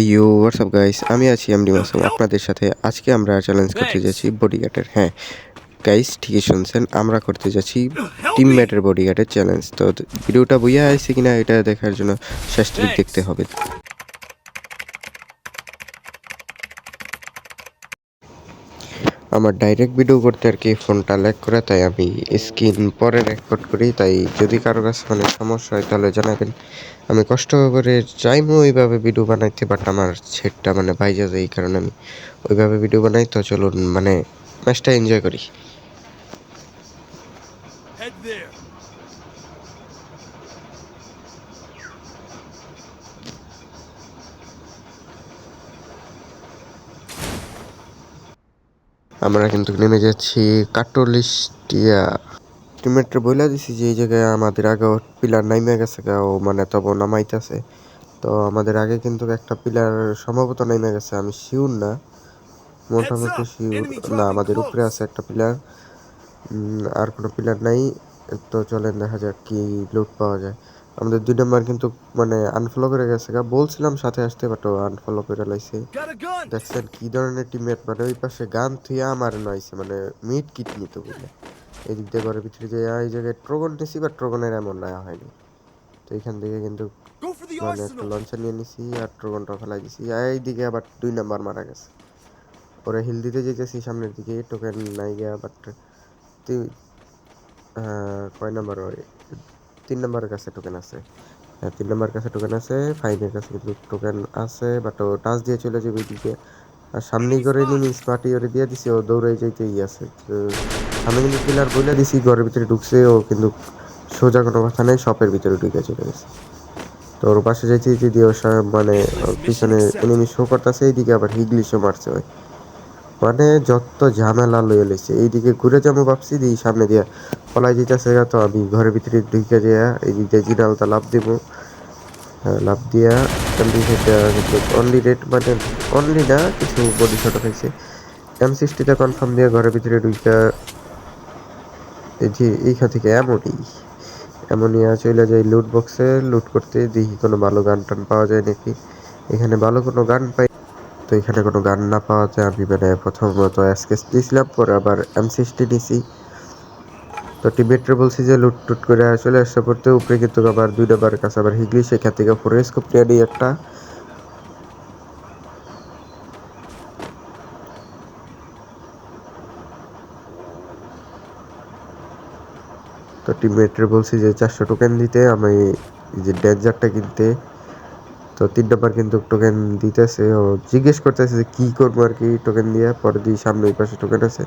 You WhatsApp guys, আমি আছি MD Masum আপনাদের সাথে। আজকে আমরা চ্যালেঞ্জ করতে যাচ্ছি বডিগার্ডের। হ্যাঁ গাইস, ঠিকই শুনছেন, আমরা করতে যাচ্ছি টিমমেটের বডিগার্ডের চ্যালেঞ্জ। তো ভিডিওটা বুঝে আসছে কিনা এটা দেখার জন্য শেষ তারিখ দেখতে হবে। আমার ডাইরেক্ট ভিডিও করতে আর কি ফোনটা ল্যাগ করে, তাই আমি স্ক্রিন পরে রেকর্ড করি। তাই যদি কারো কাছে মানে সমস্যা হয় তাহলে জানাবেন। আমি কষ্ট করে চাইবো ওইভাবে ভিডিও বানাইতে, বাট আমার সেটটা মানে বাইজা যায়, এই কারণে আমি ওইভাবে ভিডিও বানাই। তো চলুন মানে ম্যাচটা এনজয় করি। আমরা কিন্তু নেমে যাচ্ছি কাটলিস্টিয়া। টিমমেটরা বইলা দিছি যে এই জায়গায় আমাদের আগে পিলার নাইমে গেছে গা, ও মানে তবে নামাইতেছে। তো আমাদের আগে কিন্তু একটা পিলার সম্ভবত নাইমে গেছে, আমি শিওর না, মোটামুটি শিওর না। আমাদের উপরে আছে একটা পিলার, আর কোনো পিলার নাই। তো চলেন দেখা যাক কি লুট পাওয়া যায়। আমাদের 2 নাম্বার কিন্তু মানে আনফলো করে গেছে গা, বলছিলাম সাথে আসতে, বাট ও আনফলো করে লাইছে। দেখছেন কি ধরনের টিমমেট, মানে ওই পাশে গান থুয়া আমার নয়ছে, মানে মিড কিট নিত বলে। এদিক দিয়ে ঘরের ভিতরে যে এই জায়গায় ট্রগন নিছি, বা ট্রগনের এমন নেওয়া হয়নি। তো এখান থেকে কিন্তু মানে একটা লঞ্চার নিয়ে নিছি আর ট্রগনটা ফেলাই দিছি। এইদিকে আবার 2 নাম্বার মারা গেছে। ওরা হিল দিতে যেতেছি সামনের দিকে, টোকেন নাই গিয়া। বাট কয় নাম্বার ওই 3 নাম্বারের কাছে টোকেন আছে। হ্যাঁ 3 নাম্বার কাছে টোকেন আছে, ফাইনের কাছে কিন্তু টোকেন আছে, বাট ও টাচ দিয়ে চলে যাবে ওইদিকে। আর সামনেই করে নিয়ে স্মার্টি ওরে দিয়ে দিছি, ও দৌড়ে যাইতেই আছে। তো আমি কিন্তু পিলার বইলা দিছি, ঘরের ভিতরে ঢুকছে ও, কিন্তু সোজা কোনো কথা নেই, শপের ভিতরে ঢুকে চলে গেছে। তো ওর পাশে যাইতে যদি ওর মানে পিছনে এনিমি শো করতেছে, এইদিকে আবার হিগলিশও মারছে ওই, মানে যত ঝামেলা লয়ে লইছে। এইদিকে ঘুরে যাবো ভাবছি, দিই সামনে দিয়া পলাই যেতেছে। তো আমি ঘরের ভিতরে ঢুকে যাইয়া এইদিক দিয়ে জিনালটা লাভ দিব। লাভ দিয়া কিন্তু অনলি রেট, মানে অনলি না, কিছু বডি শট খাইছে। M60টা কনফার্ম দিয়ে ঘরের ভিতরে ঢুকে এই যে এইখান থেকে এমনইয়া চলে যাই লুট বক্সে লুট করতে, দেখি কোনো ভালো গান টান পাওয়া যায় নাকি। এখানে ভালো কোনো গান পাই, তো এখানে কোনো গান না পাওয়াতে আমি মানে প্রথমত এসকেস দিয়েছিলাম, পরে আবার M60 নিছি। তো টিমেটরে বলছি যে লুট টুট করে চলে আসতে পড়তে, উপরে কিন্তু আবার 2 নাম্বার কাছে আবার হিগলি, সেখান থেকে ফোরে স্কোপ নিয়ে নিই একটা। তো টিমমেটরে বলছি যে 400 টোকেন দিতে, আমি এই যে ডেঞ্জারটা কিনতে। তো 3 নাম্বার কিন্তু টোকেন দিতেছে, ও জিজ্ঞেস করতেছে যে কী করবো আর কি টোকেন দিয়ে। পরে দিই সামনে ওই পাশে টোকেন আছে,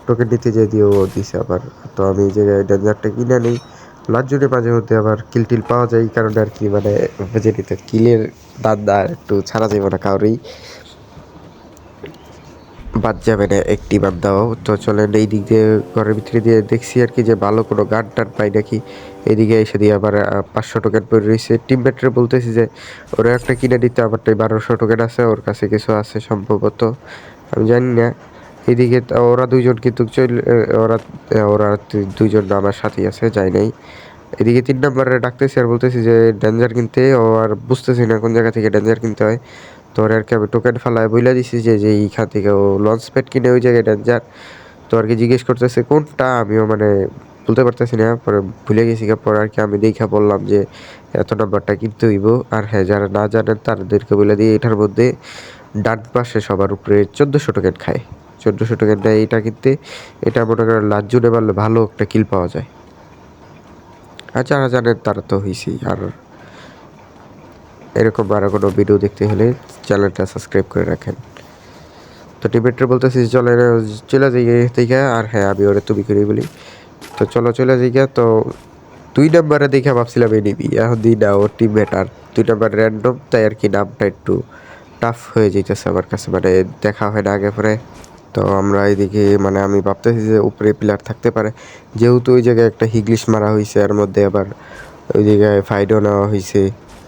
টোকেন নিতে যেয়ে দিয়ে ও দিছে আবার। তো আমি এই জায়গায় ডেঞ্জারটা কিনে নিই। লাঞ্জনে মাঝে মধ্যে আবার কিল টিল পাওয়া যায়, এই কারণে আর কি, মানে বুঝে নিতে কিলের দান্দা একটু ছাড়া যাবে না কাউরেই, বাদ যাবে না একটি বান্দাও। তো চলেন এই দিক দিয়ে ঘরের ভিতরে দিয়ে দেখছি আর কি যে ভালো কোনো গান টান পাই নাকি। এদিকে এসে দিয়ে আবার 500 টোকেন পড়ে রয়েছে। টিমমেটরে বলতেছি যে ওরা একটা কিনে দিতে, আমারটাই 1200 টোকেন আছে, ওর কাছে কিছু আছে সম্ভবত, আমি জানি না। এদিকে ওরা 2জন কিন্তু ওরা ওরা 2জন আমার সাথেই আছে, যাই নাই। এদিকে 3 নাম্বারে ডাকতেছি আর বলতেছি যে ডেঞ্জার কিনতে, ও আর বুঝতেছি না কোন জায়গা থেকে ডেঞ্জার কিনতে হয়। তো আর কি আমি টোকেন ফেলায় বইলা দিছি যে এইখান থেকে ও লঞ্চ প্যাড কিনে ওই জায়গায় ডেঞ্জার। তো আর কি জিজ্ঞেস করতেছে কোনটা, আমিও মানে বলতে পারতেছি না, পরে ভুলে গেছি। পরে আর কি আমি দেখা বললাম যে এত নাম্বারটা কিনতে হইব। আর হ্যাঁ, যারা না জানেন তাদেরকে বলে দিয়ে, এটার মধ্যে ডান পাশে সবার উপরে 1400 টোকেন খায়। 1400 টোকেন দেয় এটা কিনতে। এটা মনে করেন লাঞ্জনে মারলে ভালো একটা কিল পাওয়া যায়। আর যারা জানেন তারা তো হয়েছেই। আর এরকম আরও কোনো ভিডিও দেখতে হলে চ্যানেলটা সাবস্ক্রাইব করে রাখেন। তো টিমেটরে বলতেছি চলে যাই থেকে। আর হ্যাঁ, আমি ওরা তুমি করেই বলি। তো চলে যাই। তো 2 নাম্বারে দেখে ভাবছিলাম এই নিবি, এখন দিই না, ও টিমমেট আর 2 নাম্বার র্যান্ডম, তাই আর কি নামটা একটু টাফ হয়ে যেতেছে আমার কাছে, মানে দেখা হয় না আগে পরে। তো আমরা এদিকে মানে আমি ভাবতেছি যে উপরে পিলার থাকতে পারে, যেহেতু ওই জায়গায় একটা হিগলিশ মারা হয়েছে, এর মধ্যে আবার ওই জায়গায় ফাইডও নেওয়া হয়েছে,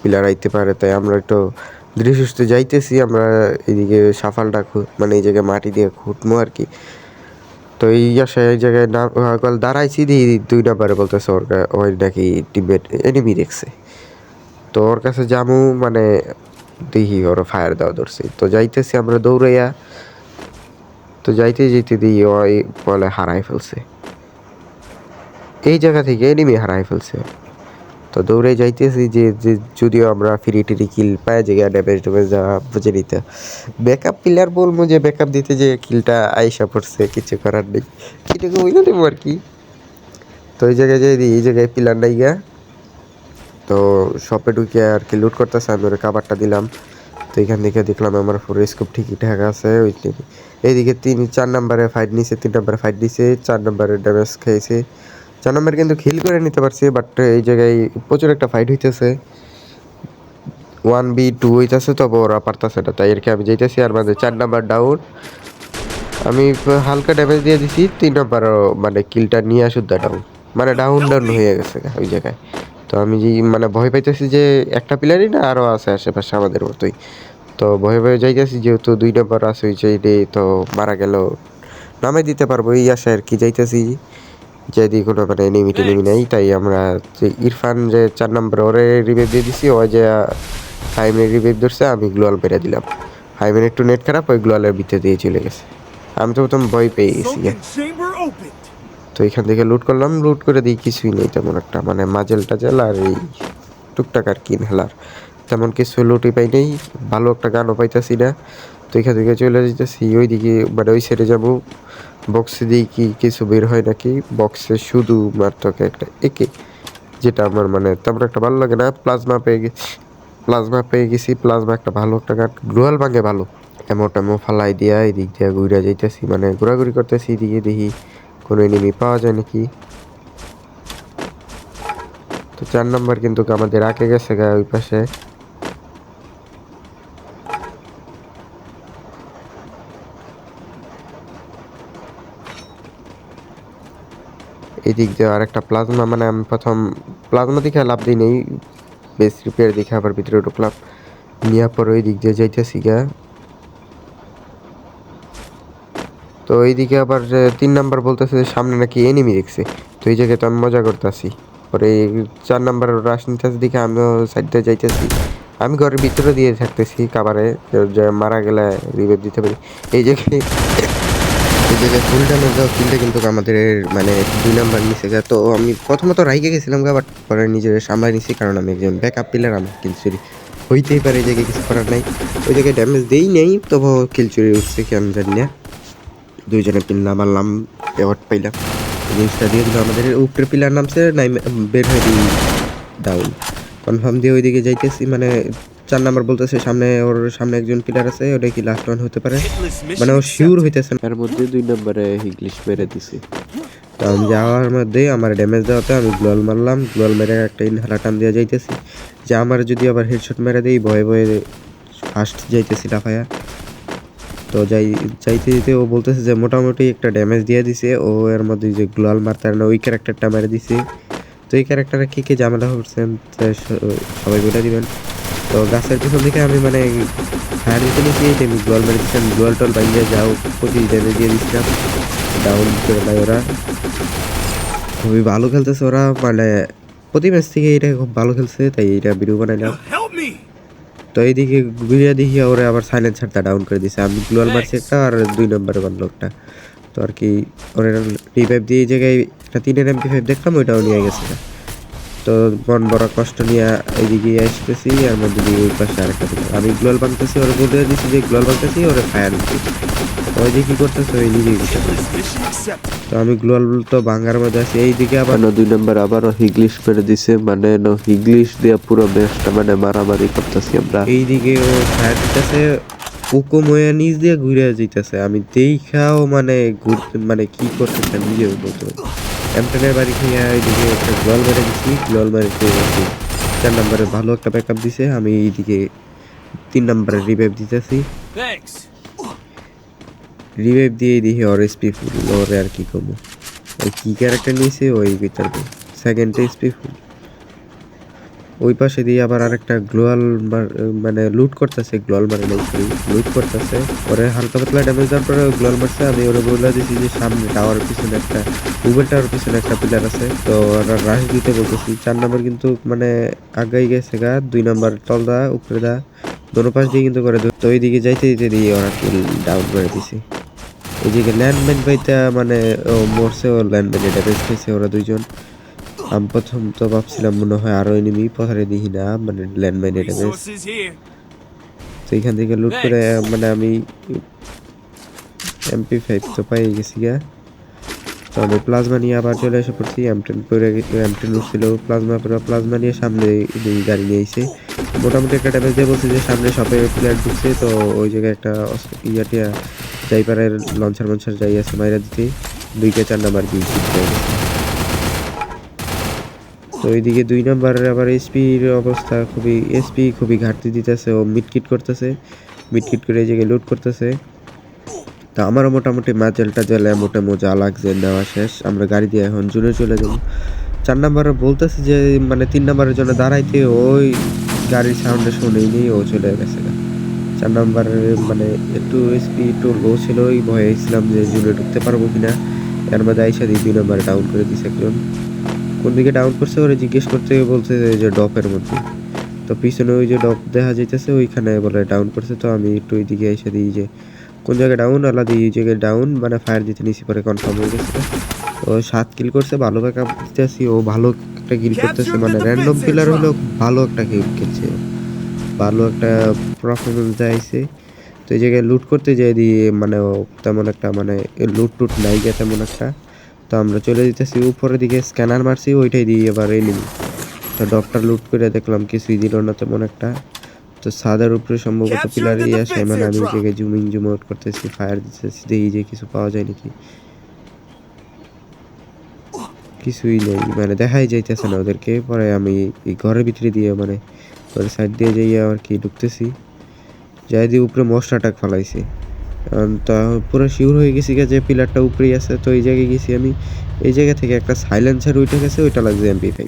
পিলার আইতে পারে। তাই আমরা একটু ধীরে সুস্থে যাইতেছি। আমরা এদিকে সাফালটা মানে এই জায়গায় মাটি দিয়ে খুঁটমো আর কি। তো এই আশায় এই জায়গায় না দাঁড়াইছি, দিয়ে 2 নাম্বারে বলতেছে ওই নাকি টিমমেট এনিমি দেখছে। তো ওর কাছে যামু, মানে দেখি ওরা ফায়ার দেওয়া ধরছে, তো যাইতেছি আমরা দৌড়াইয়া, তো যাইতে যেতে দিই ওই বলে হারাই ফেলছে, এই জায়গা থেকে এনিমি হারাই ফেলছে। তো দৌড়ে যাইতেছি যে যদিও আমরা ফ্রি টিরি কিল পাই যে ড্যামেজ ট্যামেজ দেওয়া বুঝে নিতে, ব্যাকআপ প্লেয়ার বলবো যে ব্যাকআপ দিতে যে কিলটা আইসা পড়ছে, কিছু করার নেই, এটাকে বুঝে দেবো আর কি। তো এই জায়গায় যাই দিই, এই জায়গায় পিলার নাই গা, তো শপে ঢুকে আর কি লুট করতেছে, আমি ওর কাবারটা দিলাম। তো এখান থেকে দেখলাম আমার ফোর স্কোপ ঠিকই ঠাক আছে। এইদিকে 4 নম্বরে ফাইট নিছে, 3 নম্বরে ফাইট দিছে, 4 নম্বরে ড্যামেজ খেয়েছে, 4 নম্বর কিন্তু খিল করে নিতে পারছি। বাট এই জায়গায় প্রচুর একটা ফাইট হইতেছে, 1v2 হইতেছে, তবে ওরা পারতেছে না, তাই আর কি আমি যাইতেছি। আর মানে 4 নম্বর ডাউন, আমি হালকা ড্যামেজ দিয়ে দিছি, 3 নম্বর মানে কিলটা নিয়ে শুদ্ধ ডাউন, মানে ডাউন হয়ে গেছে ওই জায়গায়। তো আমি যে মানে ভয় পাইতেছি যে একটা প্লেয়ারই না, আরও আছে আশেপাশে আমাদের মতোই, তো ভয়ে ভয়ে যাইতেছি, যেহেতু 2 নম্বর আছে ওই সাইডে, তো মারা গেল নামে দিতে পারবো এই আশায় আর কি যাইতেছি। যদি কোনো মানে এনিমি টেনিমি নেই, তাই আমরা যে ইরফান যে 4 নম্বর ওরে রিভাইভ দিয়ে দিছি, ও যে হাইমের রিভাইভ ধরছে, আমি গ্লোয়াল মেরে দিলাম। হাইমের একটু নেট খারাপ, ওই গ্লোয়ালের ভিতরে দিয়ে চলে গেছে, আমি তো প্রথম ভয় পেয়ে গেছি। তো এখান থেকে লুট করলাম, লুট করে দিই কিছুই নেই তেমন একটা, মানে মাজেল টাজেল আর এই টুকটাক আর কি হেলার, তেমন কিছু লুটই পাই নেই, ভালো একটা গানও পাইতেছি না। তো এখান থেকে চলে যেতেছি ওইদিকে, মানে ওই সাইডে যাবো, বক্সে দিই কি কিছু বের হয় নাকি, বক্সে শুধু মাত্র একটা একে, যেটা আমার মানে তেমন একটা ভালো লাগে না। প্লাজমা পেয়ে গেছি, প্লাজমা একটা ভালো একটা গান, গ্লোয়াল ভাঙে ভালো। এমো ফালাই দিয়া এদিক দিয়ে ঘুরে যাইতেছি, মানে ঘোরাঘুরি করতেছি, এদিকে দেখি কোনো এনিমি পাওয়া যায় নাকি। তো 4 নম্বর কিন্তু আমাদের আগে গেছে গা ওই পাশে, এদিক দিয়ে আর একটা প্লাজমা, মানে আমি প্রথম প্লাজমা দেখে লাভ দিই নেই, বেস রিপেয়ার দেখে আবার ভিতরে ঢুকলাম, নিয়ে পরে ওই দিক দিয়ে যাইতেছি গা। তো এইদিকে আবার 3 নাম্বার বলতেছে যে সামনে নাকি এনিমি দেখছে, তো এই জায়গায় তো আমি মজা করতেছি, পরে 4 নাম্বার রাশ নিতেছে দিকে আমিও সাইড দিয়ে যাইতেছি, আমি ঘরের ভিতরে দিয়ে থাকতেছি কাবারে, যে মারা গেলে রিভাইভ দিতে পারি। এই জায়গায় এই জায়গায় ফুল ড্যামেজ দেওয়া কিলটা কিন্তু আমাদের মানে 2 নাম্বার নিচে গা। তো আমি প্রথমত রাইগে গেছিলাম গা, বাট পরে নিজের সামলায় নিছি, কারণ আমি একজন ব্যাকআপ প্লেয়ার, আমার কিল চুরি হইতেই পারে, এই জায়গায় কিছু করার নাই। ওই জায়গায় ড্যামেজ দেই নেই, তবু কিল চুরি উঠছে কি আমি জানি না। 2 জনে পিল্লা মারলাম, অ্যাওয়ার্ড পাইলাম, জিনিসটা দিয়ে দিল আমাদের উপরে পিলার নামছে নাই, বের হয়ে দিই ডাউন কনফার্ম দিয়ে ওইদিকে যাইতেছি, মানে 4 নাম্বার বলতেছে সামনে, ওর সামনে একজন প্লেয়ার আছে, ওটা কি লাস্ট ওয়ান হতে পারে, মানে ও শিওর হইতেছে, এর মধ্যে 2 নম্বরে ইংলিশ মেরে দিছে। তো আমি যাওয়ার মধ্যে আমার ড্যামেজ দেওয়াতে আমি গ্লোয়াল মারলাম, গ্লোয়াল মেরে একটা ইনহেলার টান দিয়ে যাইতেছি, যে আমার যদি আবার হেডশট মেরে দেই, ভয়ে ভয়ে ফার্স্ট যাইতেছি লাফায়া। তো যাইতে যেতে ও বলতেছে যে মোটামুটি একটা ড্যামেজ দিয়ে দিছে, ও এর মধ্যে যে গ্লোয়াল মারতে না ওই ক্যারেক্টারটা মেরে দিছে। তো এই ক্যারেক্টারে কী ঝামেলা করছেন সবাই বলে দিবেন। তো গাছের পিছন থেকে আমি মানে ফায়ার দিতে নিয়েছি, এই টাইমে গ্লোয়াল মেরে দিচ্ছেন, গ্লোয়াল টল বাইরে যাও, প্রতি ড্যামেজ দিয়ে দিচ্ছিলাম, ডাউন করে দেয় ওরা। খুবই ভালো খেলতেছে ওরা, মানে প্রতি ম্যাচ থেকে এটা খুব ভালো খেলছে, তাই এটা ভিডিও বানাইলাম। তো এইদিকে ঘুরিয়ে দেখি ওরা আবার সাইলেন্সারটা ডাউন করে দিছে, আমি গ্লোয়াল মারছি একটা, আর 2 নম্বরে মারলো একটা। তো আর কি ওরা রিভাইভ দিয়ে এই জায়গায় একটা 3-এর MP5 দেখলাম, ওইটাও নিয়ে গেছে। তো মন বড় কষ্ট নিয়ে এইদিকে আসতেছি, আর মধ্যে দিয়ে ওই পাশে আরেকটা দিলাম, আমি গ্লোয়াল ভাঙতেছি, ওরা বলে দিচ্ছি যে গ্লোয়াল ভাঙতেছি, ওরা ফায়ার দিচ্ছি, ওই যে কী করতেছে ওই নিজেই বুঝতে পারছি। তো আমি গ্লোয়াল তো ভাঙার মধ্যে আছি, এইদিকে আবার 2 নম্বর আবারও হিগলিশ মেরে দিছে, মানে হিগলিশ দিয়ে পুরো ম্যাচটা মানে মারামারি করতেছি আমরা। এইদিকে ও ফায়ার দিতেছে, হুকুম হয়ে নিচ দিয়ে ঘুরে যেতেছে, আমি দেখাও মানে ঘুরতে মানে কি করতেছে আমি নিজেও বলতে পারি। এমটেনের বাড়ি থেকে এইদিকে একটা গ্লোয়াল মেরে দিচ্ছি, গ্লোয়াল মেরে খেয়ে গেছি। 4 নম্বরে ভালো একটা ব্যাকআপ দিছে, আমি এইদিকে 3 নম্বরে রিভাইভ দিতেছি, রিভাইভ দিয়ে দেখি ওর এসপি ফুল, ওরে আর কি করবো, ওই কী ক্যারেক্টার নিয়েছে ওই ভিতর সেকেন্ড এসপি ফুল। ওই পাশে দিয়ে আবার আরেকটা গ্লোয়াল মানে লুট করতেছে, গ্লোয়াল মানে লুট করতেছে, ওরে হালকা পাতলা ড্যামেজ দেওয়ার পরে গ্লোয়াল মারছে। আমি ওরা বলে দিয়েছি যে সামনে টাওয়ারের পিছনে একটা উবের টাওয়ার পিছনে একটা পিলার আছে, তো ওরা রাশ দিতে বলতেছি। 4 নম্বর কিন্তু মানে আগাই গেছে গা, 2 নম্বর তল দা উপরে দা দোনো পাশ দিয়ে কিন্তু করে। তো ওইদিকে যাইতে দিতে দিয়ে ওরা কিল ডাউন করে দিছে। ওইদিকে ল্যান্ডম্যান পাইতা মানে ও মরছে, ও ল্যান্ডম্যানে ড্যামেজ খেয়েছে ওরা দুইজন। আমি প্রথম তো ভাবছিলাম মনে হয় আরো এনিমি, পথারে দিই না মানে ল্যান্ডম্যানে ড্যামেজ। তো এইখান থেকে লুট করে মানে আমি MP5 তো পাই গেছি গা। তো আমি প্লাজমা নিয়ে আবার চলে এসে পড়ছি। M10 পরে M10 উঠছিল, প্লাজমা নিয়ে সামনে গাড়ি নিয়ে এসে মোটামুটি একটা ড্যামেজ দিয়ে বলছি যে সামনে শপে প্লেয়ার ঢুকছে। তো ওই জায়গায় একটা ইয়াটিয়া যাই পারে লঞ্চার যাই আছে মাইরা দিতে 2 কে 4 নাম্বার দিয়ে তো ওইদিকে 2 নাম্বারের আবার এসপির অবস্থা খুবই ঘাটতি দিতেছে। ও মিডকিট করতেছে, মিডকিট করে এই জায়গায় লুট করতেছে। তা আমারও মোটামুটি ম্যাচেলটা জেলে মোটে মজা লাগছে, নেওয়া শেষ। আমরা গাড়ি দিয়ে এখন জুড়ে চলে যাব। 4 নাম্বারে বলতেছে যে মানে 3 নাম্বারের জন্য দাঁড়াইতে, ওই গাড়ির সাউন্ডে শুনেই নেই, ও চলে গেছে। 4 নাম্বারের মানে একটু স্পিড একটু লো ছিল, ওই ভয়ে ছিলাম যে জুড়ে ঢুকতে পারবো কিনা। এর মধ্যে আইসা দিয়ে 2 নাম্বারে ডাউন করে দিছে একজন। কোন দিকে ডাউন করছে ওরা জিজ্ঞেস করতে বলছে যে ডপের মধ্যে। তো পিছনে ওই যে ডপ দেখা যাইতেছে ওইখানে বলে ডাউন করছে। তো আমি একটু ওই দিকে এসে দিই যে কোন জায়গায় ডাউন, আলাদা এই জায়গায় ডাউন মানে ফায়ার দিতে নিছি, পরে কনফার্ম হয়ে গেছে। ও 7 কিল করছে, ভালো ব্যাকআপ দিতেছি। ও ভালো একটা কিল করতেছে, মানে র্যান্ডম কিলার হলেও ভালো একটা কিল খেলছে, ভালো একটা পারফরমেন্স দেখাইছে। তো এই জায়গায় লুট করতে যাই দিয়ে মানে ও তেমন একটা মানে লুট টুট নাই গে তেমন একটা। তো আমরা চলে যেতেছি উপরের দিকে, স্ক্যানার মারছি ওইটাই দিয়ে এবার এনিমি। তো ডক্টর লুট করে দেখলাম কিছুই দিল না তেমন একটা। তো ছাদের উপরে সম্ভবত পিলারই আসে, মানে আমি জায়গায় জুম আউট করতেছি, ফায়ার দিতেছি, দেখি যে কিছু পাওয়া যায় নাকি। কিছুই নেই, মানে দেখাই যাইতেছে না ওদেরকে। পরে আমি এই ঘরের ভিতরে দিয়ে মানে ঘরের সাইড দিয়ে যাইয়া আর কি ঢুকতেছি, যাই দিয়ে উপরে মোস্ট অ্যাটাক ফেলাইছি। তো পুরো শিওর হয়ে গেছি যে পিলারটা উপরেই আছে। তো এই জায়গায় গেছি আমি, এই জায়গা থেকে একটা সাইলেন্সার উঠে গেছে, ওইটা লাগছে MP5।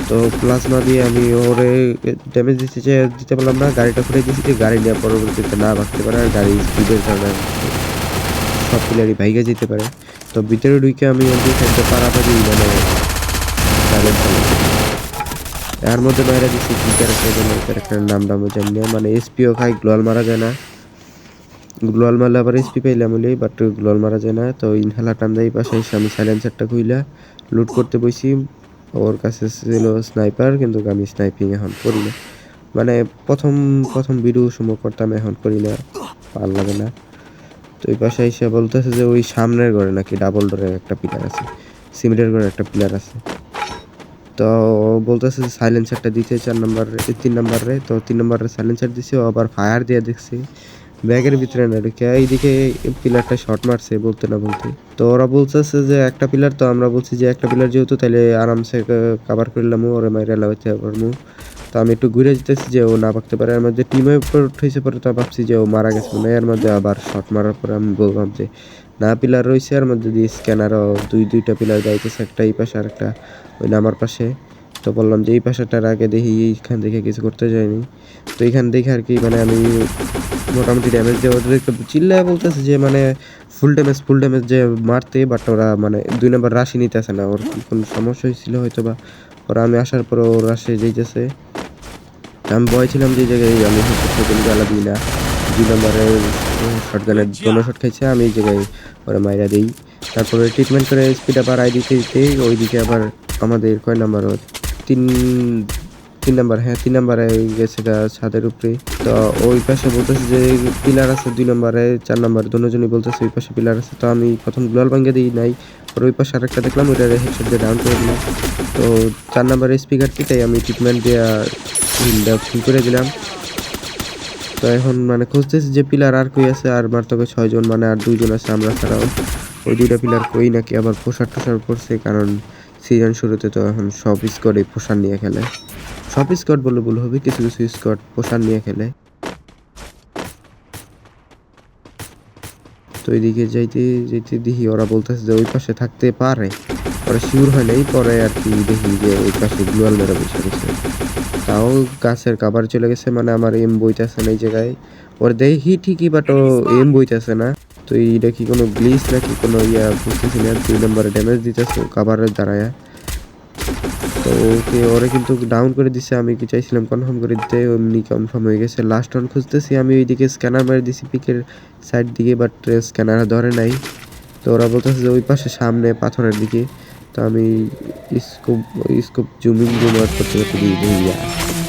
তো প্লাজমা দিয়ে আমি ওরে ড্যামেজ দিতে পারলাম না, গাড়িটা ফুটে দিয়েছি যে গাড়ি নিয়ে পরবর্তীতে না ভাগতে পারে, আর গাড়ি স্পিডের কারণে সব পিলারই ভাইগা যেতে পারে। তো ভিতরে ঢুকে আমি MP5 পারাপারি মানে এর মধ্যে বাইরে দিচ্ছি কি ক্যারেক্টার যেন, ক্যারেক্টারের নামটা আমি জানি না। মানে এসপিও খাই, গ্লোয়াল মারা যায় না। গ্লোয়াল মারলে আবার এসপি পাইলাম বলি, বাট গ্লোয়াল মারা যায় না। তো ইনহেলার টান দেয় পাশে এসে আমি সাইলেন্সারটা খুইলা লুট করতে বসি। ওর কাছে ছিল স্নাইপার, কিন্তু আমি স্নাইপিং এখন করি না। মানে প্রথম প্রথম ভিডিও সময় করতাম, এখন করি না, ভালো লাগে না। তো ওই পাশে এসে বলতেছে যে ওই সামনের ঘরে নাকি ডাবল ডোরের একটা পিলার আছে, সিমেন্টের ঘরে একটা পিলার আছে। তো বলতেছে যে সাইলেন্সারটা দিতে 3 নাম্বারে। তো 3 নাম্বারে সাইলেন্সার দিছে, ও আবার ফায়ার দিয়ে দেখছি ব্যাগের ভিতরে না ঢুকে। এইদিকে পিলারটা শর্ট মারছে বলতে না বলতে। তো ওরা বলতেছে যে একটা পিলার, তো আমরা বলছি যে একটা পিলার যেহেতু তাহলে আরামসে কাভার করলাম, ওরে মাইরা লাগাইতে পারবো। তো আমি একটু ঘুরে যেতেছি যে ও না ভাগতে পারে। এর মধ্যে টিমে উপর উঠেছে, পরে তো ভাবছি যে ও মারা গেছে মানে। এর মধ্যে আবার শর্ট মারার পরে আমি বললাম যে না, পিলার রয়েছে এর মধ্যে দিয়ে স্ক্যানারও দুইটা পিলার যাইতেছে, একটা এই পাশে আর একটা ওই নামার পাশে। তো বললাম যে এই পাশেটার আগে দেখি, এইখান থেকে কিছু করতে যায়নি। তো এইখান দেখে আর কি মানে আমি মোটামুটি ড্যামেজ দিয়ে ওদেরকে চিল্লায় বলতেছে যে মানে ফুল ড্যামেজ যে মারতে, বাট ওরা মানে 2 নাম্বার রাশি নিতেছে না। ওর কি কোনো সমস্যা হয়েছিল হয়তো বা, ওরা আমি আসার পর ও রাশে যাইতেছে। আমি ভয় ছিলাম যে এই জায়গায় আমি হচ্ছে জ্বালা দিই না। 2 নাম্বারে শটগানের দোনো শট খাইছে, আমি এই জায়গায় ওরা মাইরা দিই। তারপরে ট্রিটমেন্ট করে স্পিডটা বাড়াই দিতে ওইদিকে আবার আমাদের কয় নাম্বার, 3 3 নাম্বার, হ্যাঁ 3 নাম্বারে গেছে ছাদের উপরে। তো ওই পাশে বলতেছে যে পিলার আছে 2 নাম্বারে 4 নাম্বার দুজনই বলতেছে ওই পাশে পিলার আছে। তো আমি প্রথম গ্লোয়াল ভাঙ্গে দিই নাই, আর ওই পাশে আরেকটা দেখলাম, ওইটা হেডশট দিয়ে ডাউন করে দিলাম। তো 4 নাম্বারে স্পিকারটি, তাই আমি ট্রিটমেন্ট দিয়ে হিলটা ফুল করে দিলাম। তো এখন মানে খুঁজতেছি যে পিলার আর কই আছে, আর মার তোকে 6 জন, মানে আর 2 জন আছে আমরা ছাড়াও। ওই 2টা পিলার কই নাকি আবার পোশার পড়ছে, কারণ সিজন শুরুতে তো এখন সব স্কোয়াডই পোশার নিয়ে খেলে। সব স্কোয়াড বলে ভুল হবে, কিছু কিছু স্কোয়াড পোশার নিয়ে খেলে। তো এইদিকে যাইতে যাইতে দেখি ওরা বলতেছে যে ওই পাশে থাকতে পারে, পরে শিওর হয় নাই। পরে আর কি দেখি যে ওই পাশে গ্লোয়াল মেরা বসে গেছে, তাও গাছের কাবার চলে গেছে। মানে আমার এম বইতেছে না এই জায়গায়, ওর দেখি ঠিকই, বাট ও এম বইতেছে না। তো এইটা কি কোনো গ্লিচ নাকি কোনো বুঝতেছি না। 2 নম্বরে ড্যামেজ দিতেছে কাবারের দাঁড়ায়। তো তো ওরে কিন্তু ডাউন করে দিছে, আমি কি চাইছিলাম কনফার্ম করে দিতে, অমনি কনফার্ম হয়ে গেছে। লাস্ট রাউন্ড খুঁজতেছি আমি, ওইদিকে স্ক্যানার মেরে দিছি পিকের সাইড দিকে, বাট স্ক্যানার ধরে নাই। তো ওরা বলতেছে যে ওই পাশে সামনে পাথরের দিকে। তো আমি স্কোপ জুমিং করতে করতে দিয়ে দিই।